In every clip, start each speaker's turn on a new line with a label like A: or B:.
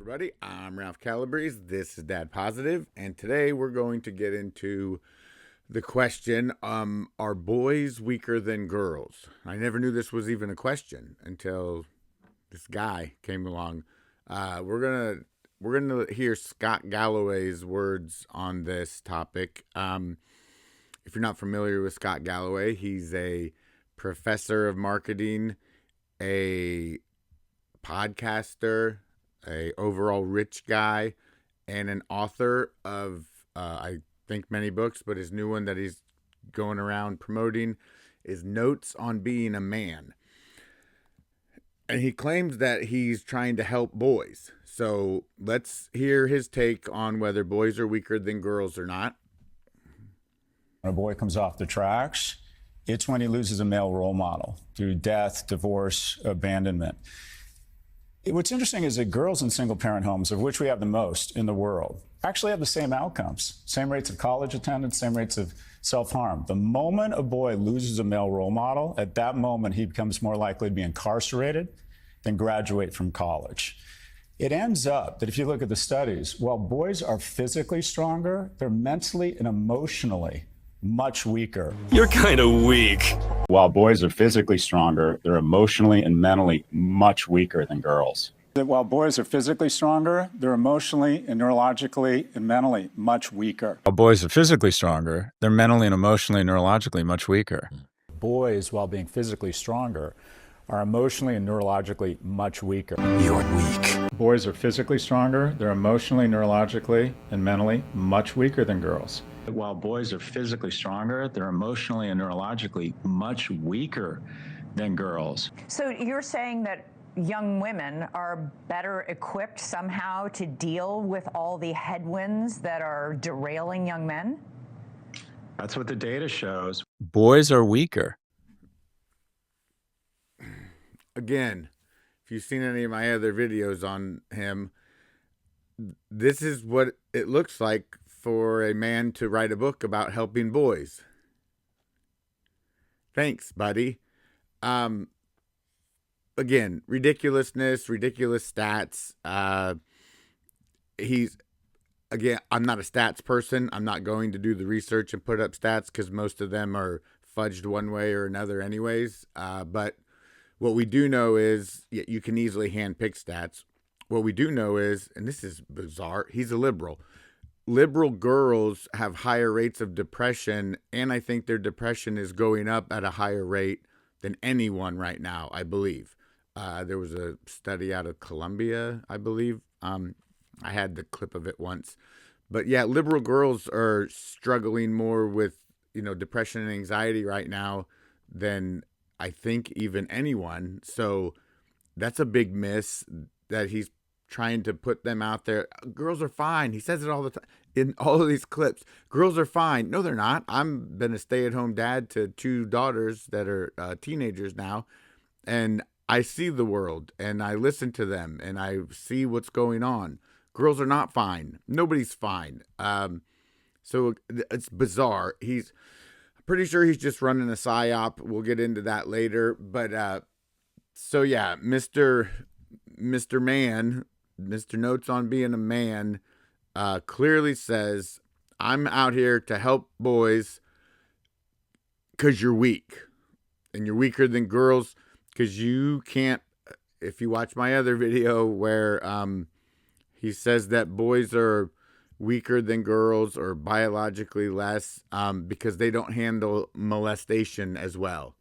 A: everybody. I'm Ralph Calabrese. This is Dad Positive, and today we're going to get into the question, are boys weaker than girls? I never knew this was even a question until this guy came along. We're gonna hear Scott Galloway's words on this topic. If you're not familiar with Scott Galloway, he's a professor of marketing, a podcaster, a overall rich guy, and an author of I think many books, but his new one that he's going around promoting is Notes on Being a Man. And he claims that he's trying to help boys. So let's hear his take on whether boys are weaker than girls or not.
B: When a boy comes off the tracks, it's when he loses a male role model through death, divorce, abandonment. What's interesting is that girls in single-parent homes, of which we have the most in the world, actually have the same outcomes, same rates of college attendance, same rates of self-harm. The moment a boy loses a male role model, at that moment he becomes more likely to be incarcerated than graduate from college. It ends up that if you look at the studies, while boys are physically stronger, they're mentally and emotionally much weaker.
C: You're kind of weak.
D: While boys are physically stronger, they're emotionally and mentally much weaker than girls.
B: That while boys are physically stronger, they're emotionally and neurologically and mentally much weaker.
E: While boys are physically stronger, they're mentally and emotionally and neurologically much weaker.
B: Boys, while being physically stronger, are emotionally and neurologically much weaker.
C: You're weak.
B: Boys are physically stronger, they're emotionally, neurologically, and mentally much weaker than girls.
D: While boys are physically stronger, they're emotionally and neurologically much weaker than girls.
F: So you're saying that young women are better equipped somehow to deal with all the headwinds that are derailing young men?
D: That's what the data shows.
E: Boys are weaker.
A: Again, if you've seen any of my other videos on him, this is what it looks like for a man to write a book about helping boys. Thanks, buddy. Again, ridiculousness, ridiculous stats. I'm not a stats person. I'm not going to do the research and put up stats because most of them are fudged one way or another anyways. But what we do know is you can easily handpick stats. What we do know is, and this is bizarre, he's a liberal. Liberal girls have higher rates of depression, and I think their depression is going up at a higher rate than anyone right now, I believe. There was a study out of Columbia, I believe. I had the clip of it once. But yeah, liberal girls are struggling more with, depression and anxiety right now than I think even anyone. So that's a big miss that he's trying to put them out there. Girls are fine. He says it all the time in all of these clips. Girls are fine. No, they're not. I've been a stay-at-home dad to two daughters that are teenagers now, and I see the world, and I listen to them, and I see what's going on. Girls are not fine. Nobody's fine. So it's bizarre. He's pretty sure he's just running a psyop. We'll get into that later. But so yeah, Mr. Man, Mr. Notes on Being a Man, clearly says, I'm out here to help boys because you're weak. And you're weaker than girls because you can't. If you watch my other video where he says that boys are weaker than girls or biologically less because they don't handle molestation as well.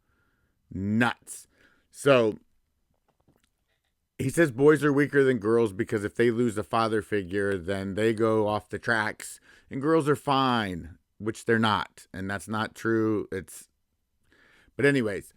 A: Nuts. So he says boys are weaker than girls because if they lose a father figure, then they go off the tracks, and girls are fine, which they're not. And that's not true. But anyways,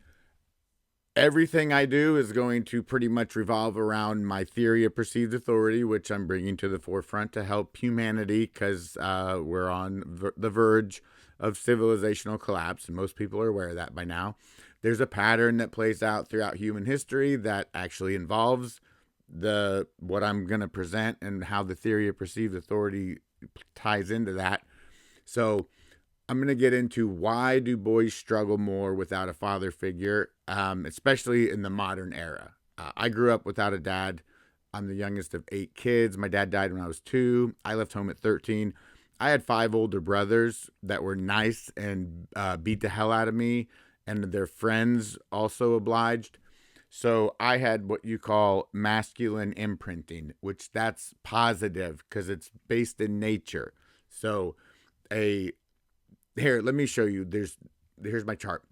A: everything I do is going to pretty much revolve around my theory of perceived authority, which I'm bringing to the forefront to help humanity because we're on the verge of civilizational collapse, and most people are aware of that by now. There's a pattern that plays out throughout human history that actually involves what I'm going to present and how the theory of perceived authority ties into that. So I'm going to get into why do boys struggle more without a father figure, especially in the modern era. I grew up without a dad. I'm the youngest of 8 kids. My dad died when I was 2. I left home at 13. I had 5 older brothers that were nice and beat the hell out of me, and their friends also obliged. So I had what you call masculine imprinting, which that's positive because it's based in nature. So here, let me show you. Here's my chart.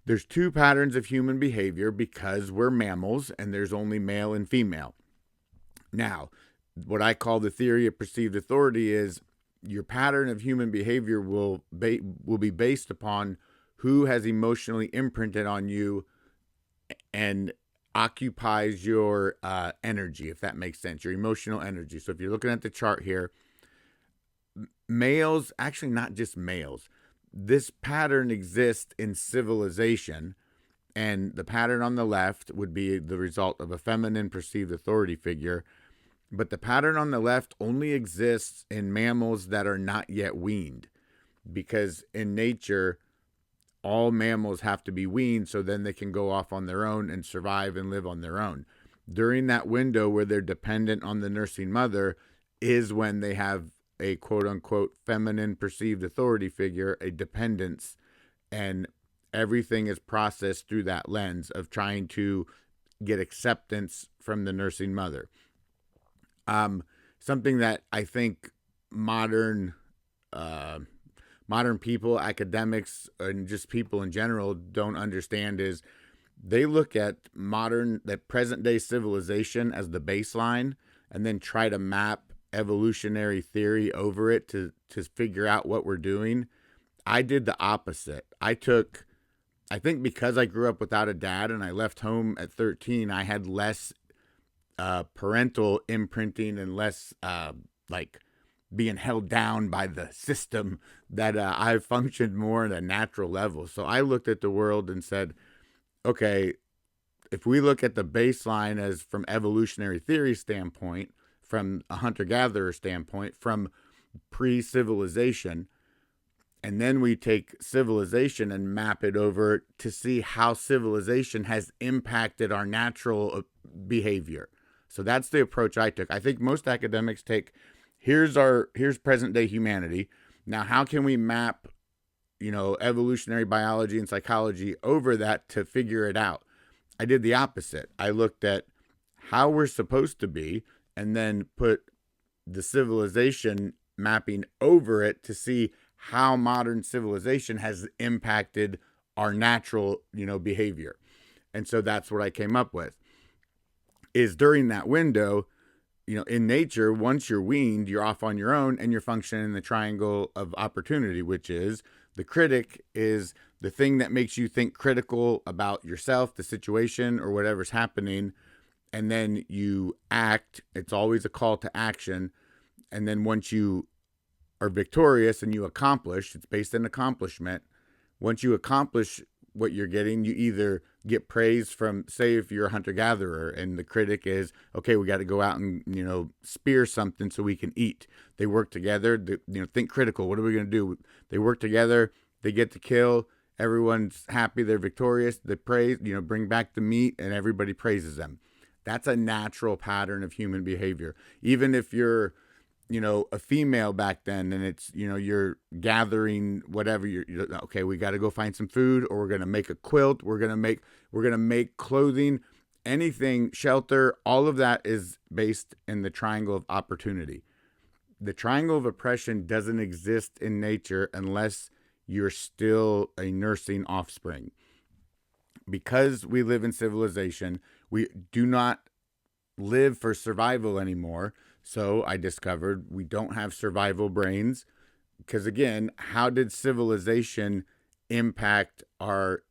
A: There's 2 patterns of human behavior because we're mammals, and there's only male and female. Now, what I call the theory of perceived authority is your pattern of human behavior will be based upon who has emotionally imprinted on you and occupies your energy, if that makes sense, your emotional energy. So if you're looking at the chart here, males, actually not just males, this pattern exists in civilization, and the pattern on the left would be the result of a feminine perceived authority figure. But the pattern on the left only exists in mammals that are not yet weaned, because in nature, all mammals have to be weaned so then they can go off on their own and survive and live on their own. During that window where they're dependent on the nursing mother is when they have a quote unquote feminine perceived authority figure, a dependence, and everything is processed through that lens of trying to get acceptance from the nursing mother. Something that I think modern people, academics, and just people in general don't understand is they look at present day civilization as the baseline and then try to map evolutionary theory over it to figure out what we're doing. I did the opposite. I think because I grew up without a dad and I left home at 13, I had less parental imprinting and less like being held down by the system, that I functioned more at a natural level. So I looked at the world and said, okay, if we look at the baseline as from evolutionary theory standpoint, from a hunter-gatherer standpoint, from pre-civilization, and then we take civilization and map it over to see how civilization has impacted our natural behavior. So that's the approach I took. I think most academics take, here's present day humanity. Now, how can we map, evolutionary biology and psychology over that to figure it out? I did the opposite. I looked at how we're supposed to be and then put the civilization mapping over it to see how modern civilization has impacted our natural, behavior. And so that's what I came up with. Is during that window, in nature, once you're weaned, you're off on your own and you're functioning in the triangle of opportunity, which is the critic is the thing that makes you think critical about yourself, the situation, or whatever's happening. And then you act. It's always a call to action. And then once you are victorious and you accomplish, it's based on accomplishment. Once you accomplish what you're getting, you either get praise from, say, if you're a hunter-gatherer and the critic is, okay, we got to go out and, spear something so we can eat. They work together, think critical. What are we going to do? They work together, they get the kill, everyone's happy, they're victorious, they praise, bring back the meat, and everybody praises them. That's a natural pattern of human behavior. Even if you're, a female back then and it's, you're gathering whatever, you're okay, we got to go find some food, or we're going to make a quilt. We're going to make clothing, anything, shelter. All of that is based in the triangle of opportunity. The triangle of oppression doesn't exist in nature unless you're still a nursing offspring. Because we live in civilization, we do not live for survival anymore. So I discovered we don't have survival brains because, again, how did civilization impact our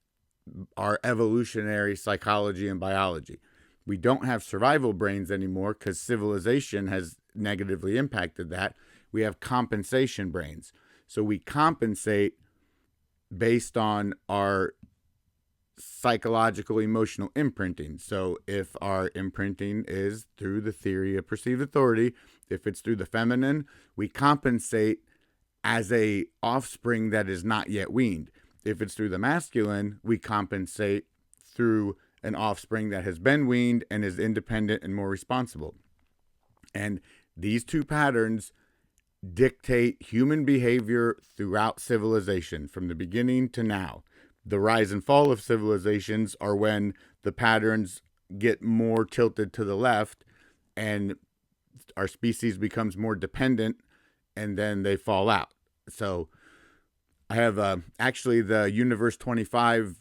A: evolutionary psychology and biology? We don't have survival brains anymore because civilization has negatively impacted that. We have compensation brains. So we compensate based on our psychological emotional imprinting. So if our imprinting is through the theory of perceived authority, if it's through the feminine, we compensate as a offspring that is not yet weaned. If it's through the masculine, we compensate through an offspring that has been weaned and is independent and more responsible. And these two patterns dictate human behavior throughout civilization from the beginning to now. The rise and fall of civilizations are when the patterns get more tilted to the left and our species becomes more dependent, and then they fall out. So I have actually the Universe 25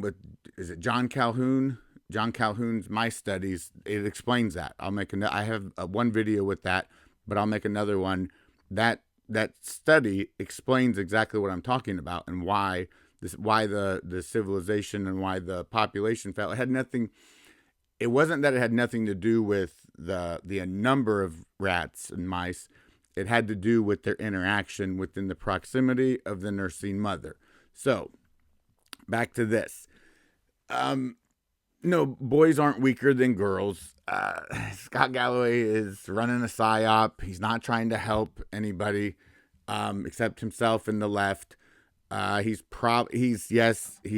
A: with, is it John Calhoun? John Calhoun's Mice Studies. It explains that. I have one video with that, but I'll make another one. That study explains exactly what I'm talking about and why the civilization and why the population fell. It had nothing. It wasn't that it had nothing to do with the number of rats and mice. It had to do with their interaction within the proximity of the nursing mother. So, back to this. No, boys aren't weaker than girls. Scott Galloway is running a psyop. He's not trying to help anybody except himself and the left. He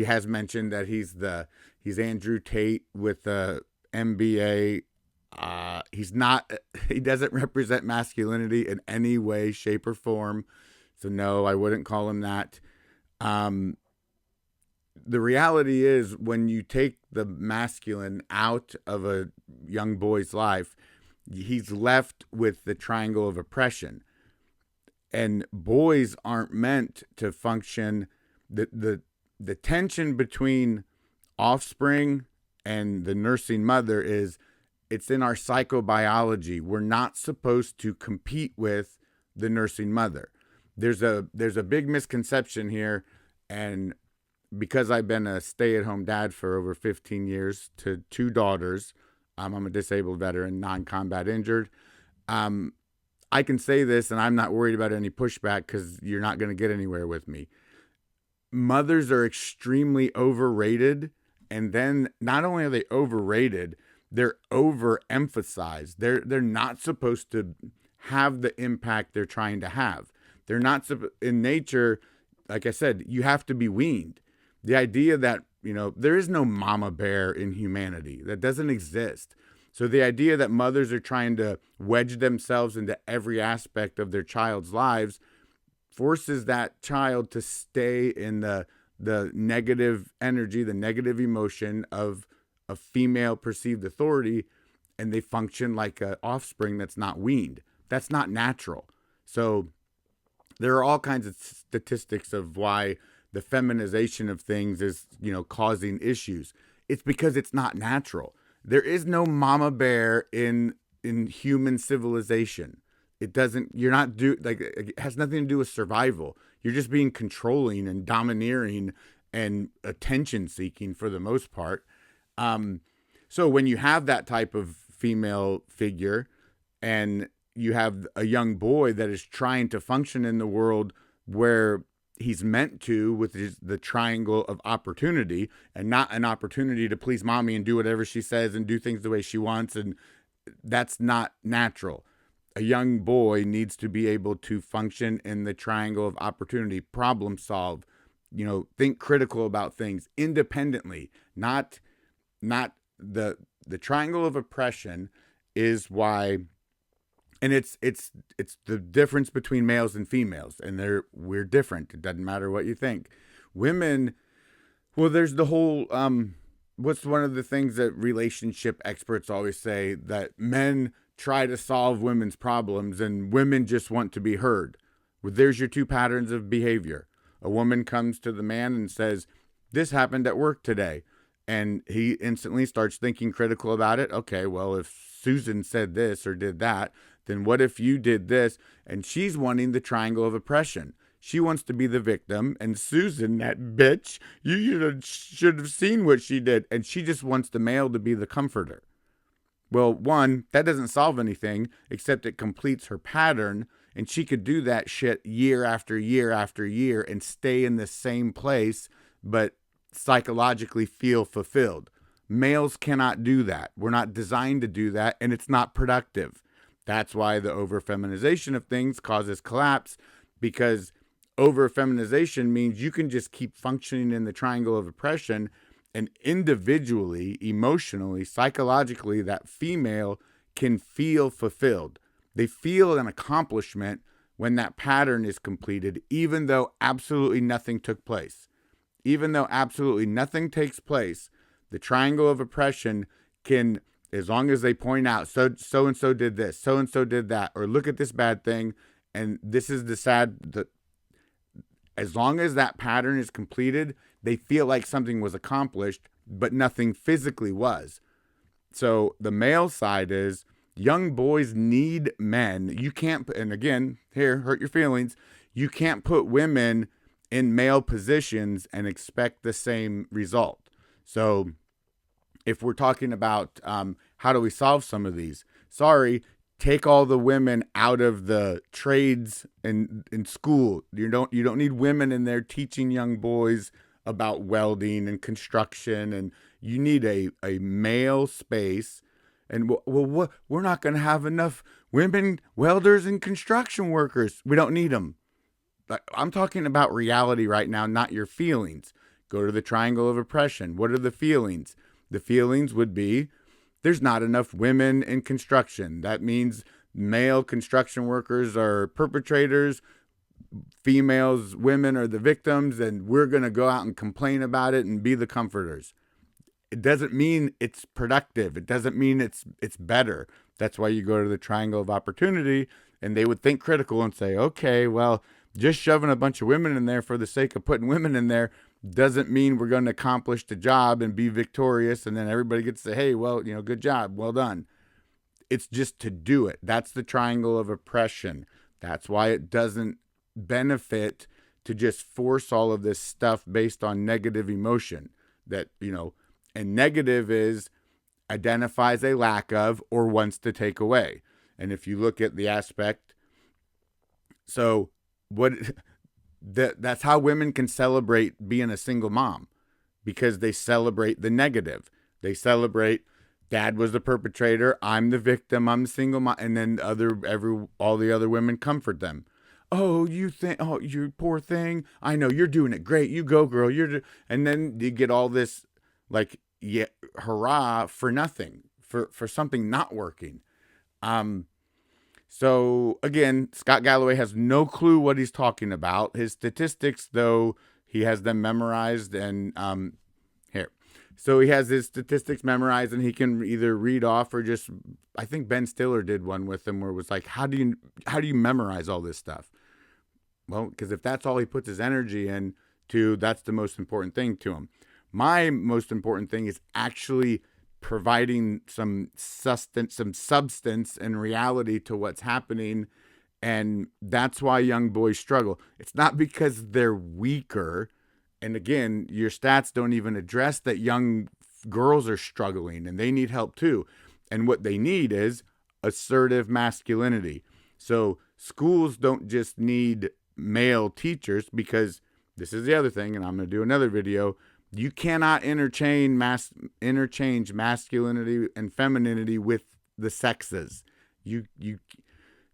A: has mentioned that he's Andrew Tate with the MBA. He doesn't represent masculinity in any way, shape, or form. So no, I wouldn't call him that. The reality is when you take the masculine out of a young boy's life, he's left with the triangle of oppression. And boys aren't meant to function. The tension between offspring and the nursing mother it's in our psychobiology. We're not supposed to compete with the nursing mother. There's a big misconception here, and because I've been a stay-at-home dad for over 15 years to 2 daughters, I'm a disabled veteran, non-combat injured. I can say this, and I'm not worried about any pushback because you're not going to get anywhere with me. Mothers are extremely overrated, and then not only are they overrated, they're overemphasized. They're not supposed to have the impact they're trying to have. They're not in nature. Like I said, you have to be weaned. The idea that, there is no mama bear in humanity. That doesn't exist. So the idea that mothers are trying to wedge themselves into every aspect of their child's lives forces that child to stay in the negative energy, the negative emotion of a female perceived authority, and they function like an offspring that's not weaned. That's not natural. So there are all kinds of statistics of why the feminization of things is, causing issues. It's because it's not natural. There is no mama bear in human civilization. It has nothing to do with survival. You're just being controlling and domineering and attention seeking for the most part. So when you have that type of female figure and you have a young boy that is trying to function in the world where he's meant to, with the triangle of opportunity, and not an opportunity to please mommy and do whatever she says and do things the way she wants, and that's not natural. A young boy needs to be able to function in the triangle of opportunity, problem solve, think critical about things independently. Not the triangle of oppression is why. And it's the difference between males and females, and we're different. It doesn't matter what you think. Women, well, there's the whole what's one of the things that relationship experts always say, that men try to solve women's problems and women just want to be heard. Well, there's your two patterns of behavior. A woman comes to the man and says, "This happened at work today," and he instantly starts thinking critical about it. Okay, well, if Susan said this or did that, then what if you did this? And she's wanting the triangle of oppression. She wants to be the victim. And Susan, that bitch, you should have seen what she did. And she just wants the male to be the comforter. Well, one, that doesn't solve anything, except it completes her pattern. And she could do that shit year after year after year and stay in the same place, but psychologically feel fulfilled. Males cannot do that. We're not designed to do that, and it's not productive. That's why the over-feminization of things causes collapse, because over-feminization means you can just keep functioning in the triangle of oppression And individually, emotionally, psychologically, that female can feel fulfilled. They feel an accomplishment when that pattern is completed, even though absolutely nothing took place. Even though absolutely nothing takes place, the triangle of oppression can, as long as they point out, so and so did this, so and so did that, or look at this bad thing, and this is as long as that pattern is completed, they feel like something was accomplished, but nothing physically was. So the male side is young boys need men. You can't, and again, here, hurt your feelings. You can't put women in male positions and expect the same result. So if we're talking about how do we solve some of these, take all the women out of the trades in school. You don't need women in there teaching young boys about welding and construction, and you need a male space. And we're not going to have enough women welders and construction workers. We don't need them. I'm talking about reality right now, not your feelings. Go to the triangle of oppression. What are the feelings? The feelings would be there's not enough women in construction. That means male construction workers are perpetrators, women are the victims, and we're going to go out and complain about it and be the comforters. It doesn't mean it's productive. It doesn't mean it's better. That's why you go to the triangle of opportunity, and they would think critical and say, okay, well, just shoving a bunch of women in there for the sake of putting women in there doesn't mean we're going to accomplish the job and be victorious, and then everybody gets to say, hey, well, good job, well done. It's just to do it. That's the triangle of oppression. That's why it doesn't benefit to just force all of this stuff based on negative emotion. And negative identifies a lack of or wants to take away. And if you look at the aspect, that's how women can celebrate being a single mom, because they celebrate the negative. They celebrate dad was the perpetrator, I'm the victim, I'm the single mom, and then all the other women comfort them. Oh, you poor thing. I know you're doing it great. You go, girl. And then you get all this hurrah for nothing, for something not working. So again, Scott Galloway has no clue what he's talking about. His statistics, though, he has them memorized, and here. So he has his statistics memorized, and he can either read off or just, I think Ben Stiller did one with him where it was like, how do you memorize all this stuff? Well, because if that's all he puts his energy into, that's the most important thing to him. My most important thing is actually providing some substance and reality to what's happening. And that's why young boys struggle. It's not because they're weaker. And again, your stats don't even address that young girls are struggling and they need help too. And what they need is assertive masculinity. So schools don't just need male teachers, because this is the other thing, and I'm going to do another video. You cannot interchange masculinity and femininity with the sexes. You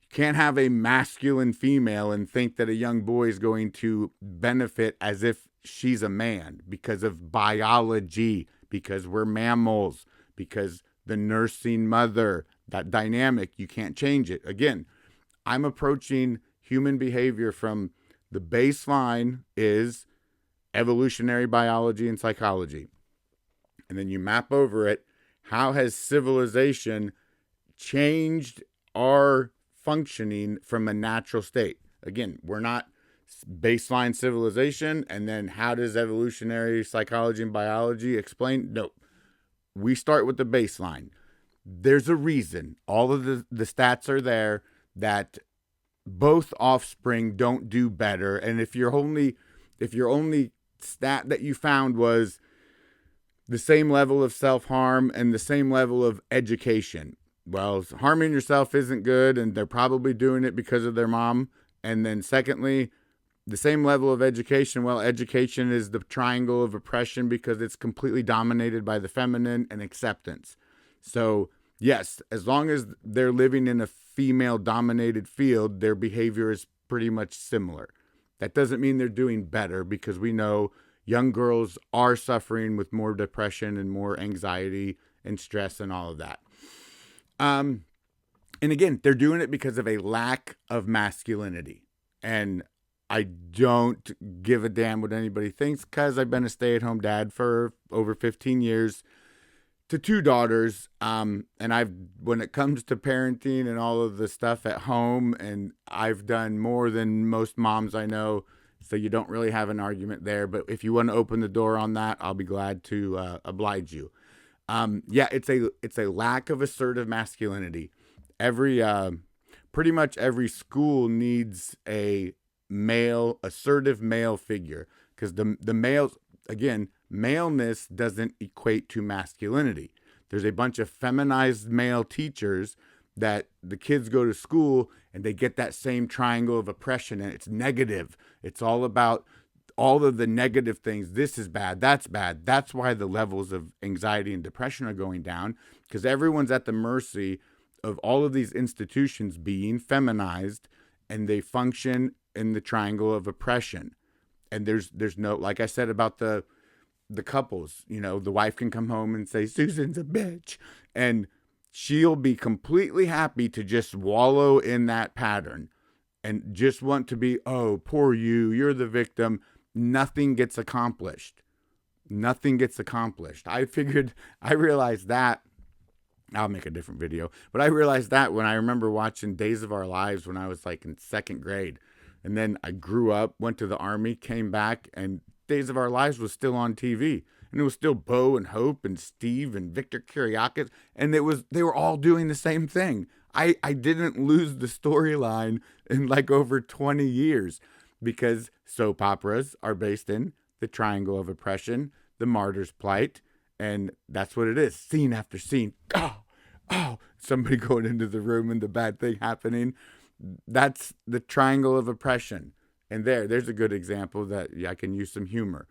A: can't have a masculine female and think that a young boy is going to benefit as if she's a man because of biology, because we're mammals, because the nursing mother, that dynamic, you can't change it. Again, I'm approaching human behavior from the baseline is evolutionary biology and psychology. And then you map over it. How has civilization changed our functioning from a natural state? Again, we're not baseline civilization. And then how does evolutionary psychology and biology explain? No, we start with the baseline. There's a reason. All of the stats are there that both offspring don't do better. And if your only stat that you found was the same level of self-harm and the same level of education, well, harming yourself isn't good, and they're probably doing it because of their mom. And then secondly, the same level of education, well, education is the triangle of oppression because it's completely dominated by the feminine and acceptance. So yes, as long as they're living in a female-dominated field, their behavior is pretty much similar. That doesn't mean they're doing better, because we know young girls are suffering with more depression and more anxiety and stress and all of that. And again, they're doing it because of a lack of masculinity. And I don't give a damn what anybody thinks, because I've been a stay-at-home dad for over 15 years to 2 daughters. And when it comes to parenting and all of the stuff at home, and I've done more than most moms I know, so you don't really have an argument there. But if you want to open the door on that, I'll be glad to oblige you. It's a lack of assertive masculinity. Pretty much every school needs a assertive male figure, because the males, again, maleness doesn't equate to masculinity. There's a bunch of feminized male teachers that the kids go to school and they get that same triangle of oppression, and it's negative. It's all about all of the negative things. This is bad. That's bad. That's why the levels of anxiety and depression are going down, because everyone's at the mercy of all of these institutions being feminized, and they function in the triangle of oppression. And there's no, like I said about the couples, the wife can come home and say, Susan's a bitch, and she'll be completely happy to just wallow in that pattern and just want to be, oh, poor you're the victim. Nothing gets accomplished. Nothing gets accomplished. I realized that. I'll make a different video. But I realized that when I remember watching Days of Our Lives when I was like in 2nd grade. And then I grew up, went to the Army, came back, and Days of Our Lives was still on TV. And it was still Bo and Hope and Steve and Victor Kiriakis. And they were all doing the same thing. I didn't lose the storyline in like over 20 years, because soap operas are based in the triangle of oppression, the martyr's plight, and that's what it is. Scene after scene. Oh, somebody going into the room and the bad thing happening. That's the triangle of oppression. And there's a good example that I can use some humor.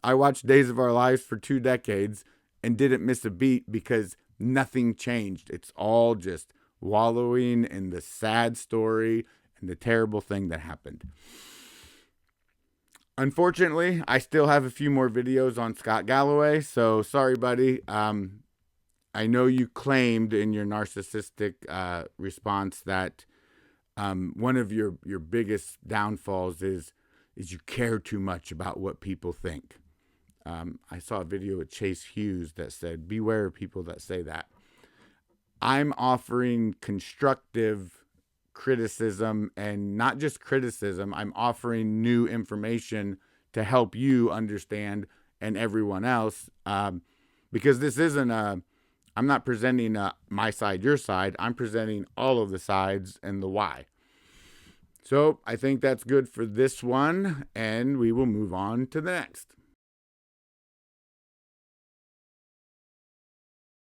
A: I watched Days of Our Lives for 2 decades and didn't miss a beat, because nothing changed. It's all just wallowing in the sad story and the terrible thing that happened. Unfortunately, I still have a few more videos on Scott Galloway, so sorry, buddy. I know you claimed in your narcissistic response that one of your biggest downfalls is you care too much about what people think. I saw a video with Chase Hughes that said, beware of people that say that. I'm offering constructive criticism, and not just criticism. I'm offering new information to help you understand, and everyone else, because this isn't I'm not presenting my side, your side. I'm presenting all of the sides and the why. So I think that's good for this one, and we will move on to the next.